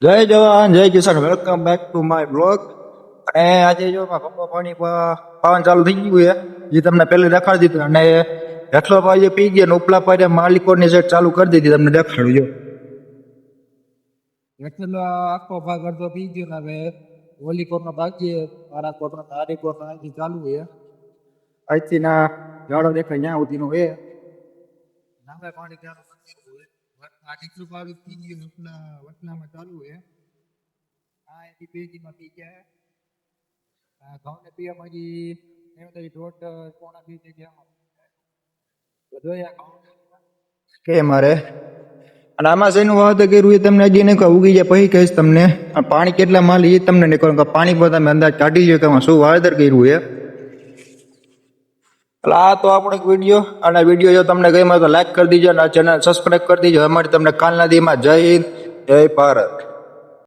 જય જવાન જય કિસાન welcome back to my blog. અને આજે જો પપ્પા પાણી પાવાનું ચાલુ થઈ ગયું છે, જે તમને પહેલે દેખાડી દીધું. અને હેઠલો પાઈ પી ગયા ને ઉપલા પાડે માલિકોની સેટ ચાલુ કરી દીધી. તમને દેખાડ્યું જો હેઠલો આખો ભાગ અડધો પી ગયો ને હવે ઓલી કોરનો બાકી મારા કોરનો તારી કોરનો અહીંથી ચાલુ છે. અહીંથી ના જાડો દેખાય ત્યાં સુધીનો છે. નામે પાણી ચાલુ કરી દીધું છે. આ ટીકરું પાડું પી ગયું વટલામાં ચાલુ છે. આ એથી પેજીમાં પી ગયા ઘઉંને પીવામાં હજી દોઢ પોણા 2 જગ્યા કે મારે. અને આમાં શેનું વાવતર કર્યું એ તમને હજી નહીં ઉગી જાય પછી કહીશ તમને. પાણી કેટલા માલ એ તમને નહીં કહું. પાણી પર તમે અંદાજ કાઢી લો કે આમાં શું વાવેતર કર્યું છે. એટલે આ તો આપણો એક વિડીયો. અને વિડીયો જો તમને ગમ્યો તો લાઈક કરી દીજો અને ચેનલ સબસ્ક્રાઈબ કરી દીજો. અમારી તમને કાલના દીમાં જય હિન્દ જય ભારત.